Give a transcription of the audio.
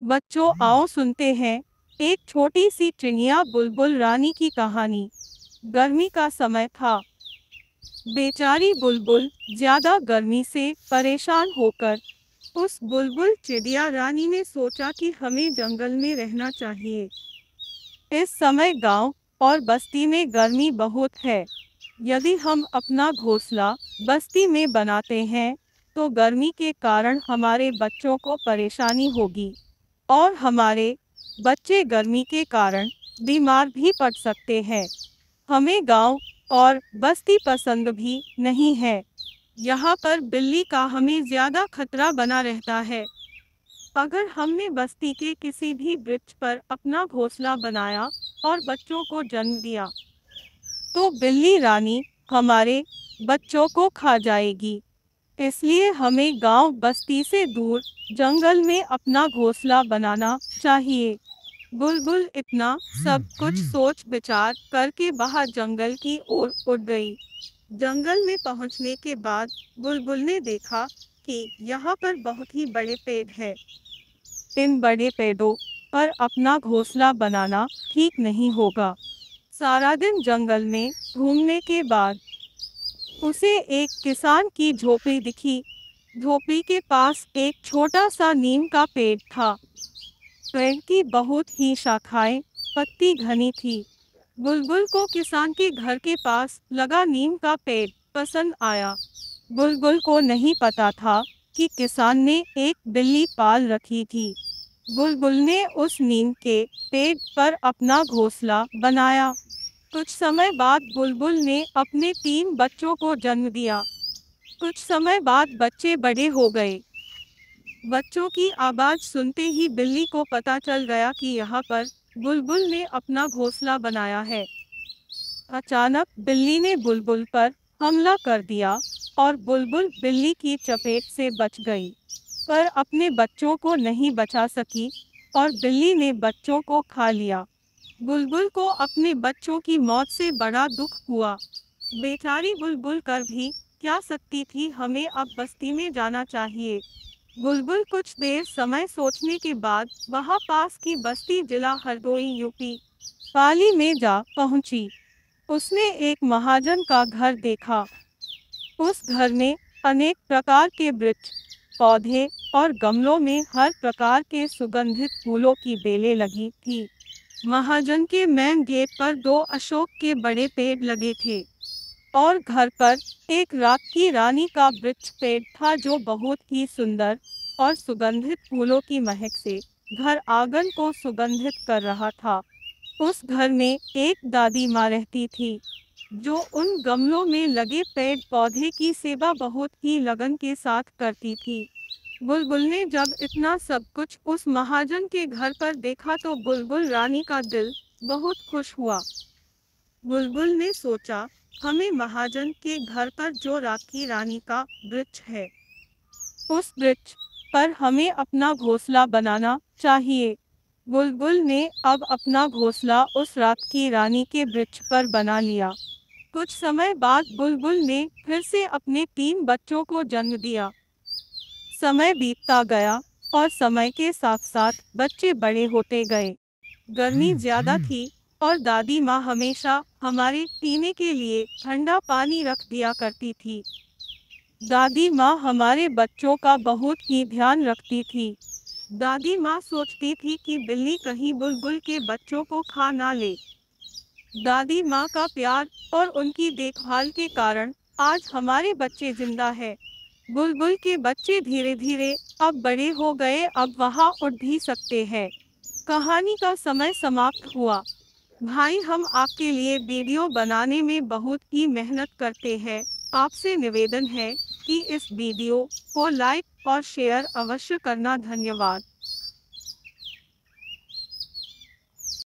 बच्चों आओ सुनते हैं एक छोटी सी चिड़िया बुलबुल रानी की कहानी। गर्मी का समय था। बेचारी बुलबुल ज्यादा गर्मी से परेशान होकर उस बुलबुल चिड़िया रानी ने सोचा कि हमें जंगल में रहना चाहिए। इस समय गांव और बस्ती में गर्मी बहुत है। यदि हम अपना घोंसला बस्ती में बनाते हैं तो गर्मी के कारण हमारे बच्चों को परेशानी होगी और हमारे बच्चे गर्मी के कारण बीमार भी पड़ सकते हैं। हमें गांव और बस्ती पसंद भी नहीं है। यहाँ पर बिल्ली का हमें ज्यादा खतरा बना रहता है। अगर हमने बस्ती के किसी भी वृक्ष पर अपना घोंसला बनाया और बच्चों को जन्म दिया तो बिल्ली रानी हमारे बच्चों को खा जाएगी। इसलिए हमें गांव बस्ती से दूर जंगल में अपना घोंसला बनाना चाहिए। बुलबुल इतना सब कुछ सोच विचार करके बाहर जंगल की ओर उड़ गई। जंगल में पहुंचने के बाद बुलबुल ने देखा कि यहाँ पर बहुत ही बड़े पेड़ हैं। इन बड़े पेड़ों पर अपना घोंसला बनाना ठीक नहीं होगा। सारा दिन जंगल में घूमने के बाद उसे एक किसान की झोपड़ी दिखी। झोपड़ी के पास एक छोटा सा नीम का पेड़ था। पेड़ की बहुत ही शाखाएं पत्ती घनी थी। बुलबुल को किसान के घर के पास लगा नीम का पेड़ पसंद आया। बुलबुल को नहीं पता था कि किसान ने एक बिल्ली पाल रखी थी। बुलबुल ने उस नीम के पेड़ पर अपना घोंसला बनाया। कुछ समय बाद बुलबुल ने अपने 3 बच्चों को जन्म दिया। कुछ समय बाद बच्चे बड़े हो गए। बच्चों की आवाज सुनते ही बिल्ली को पता चल गया कि यहाँ पर बुलबुल ने अपना घोंसला बनाया है। अचानक बिल्ली ने बुलबुल पर हमला कर दिया और बुलबुल बिल्ली की चपेट से बच गई, पर अपने बच्चों को नहीं बचा सकी और बिल्ली ने बच्चों को खा लिया। बुलबुल को अपने बच्चों की मौत से बड़ा दुख हुआ। बेचारी बुलबुल कर भी क्या सकती थी। हमें अब बस्ती में जाना चाहिए। बुलबुल कुछ देर समय सोचने के बाद वहां पास की बस्ती जिला हरदोई यूपी पाली में जा पहुंची। उसने एक महाजन का घर देखा। उस घर में अनेक प्रकार के वृक्ष, पौधे और गमलों में हर प्रकार के सुगंधित फूलों की बेलें लगी थी। महाजन के मेन गेट पर 2 अशोक के बड़े पेड़ लगे थे और घर पर एक रात की रानी का वृक्ष पेड़ था जो बहुत ही सुंदर और सुगंधित फूलों की महक से घर आंगन को सुगंधित कर रहा था। उस घर में एक दादी माँ रहती थी जो उन गमलों में लगे पेड़ पौधे की सेवा बहुत ही लगन के साथ करती थी। बुलबुल ने जब इतना सब कुछ उस महाजन के घर पर देखा तो बुलबुल रानी का दिल बहुत खुश हुआ। बुलबुल ने सोचा, हमें महाजन के घर पर जो राखी रानी का वृक्ष है, उस वृक्ष पर हमें अपना घोंसला बनाना चाहिए। बुलबुल ने अब अपना घोंसला उस रात की रानी के वृक्ष पर बना लिया। कुछ समय बाद बुलबुल ने फिर से अपने 3 बच्चों को जन्म दिया। समय बीतता गया और समय के साथ साथ बच्चे बड़े होते गए। गर्मी ज्यादा थी और दादी माँ हमेशा हमारे पीने के लिए ठंडा पानी रख दिया करती थी। दादी माँ हमारे बच्चों का बहुत ही ध्यान रखती थी। दादी माँ सोचती थी कि बिल्ली कहीं बुलबुल के बच्चों को खा ना ले। दादी माँ का प्यार और उनकी देखभाल के कारण आज हमारे बच्चे जिंदा हैं। बुलबुल के बच्चे धीरे धीरे अब बड़े हो गए, अब वहाँ उड़ भी सकते हैं। कहानी का समय समाप्त हुआ। भाई, हम आपके लिए वीडियो बनाने में बहुत ही मेहनत करते हैं। आपसे निवेदन है कि इस वीडियो को लाइक और शेयर अवश्य करना। धन्यवाद।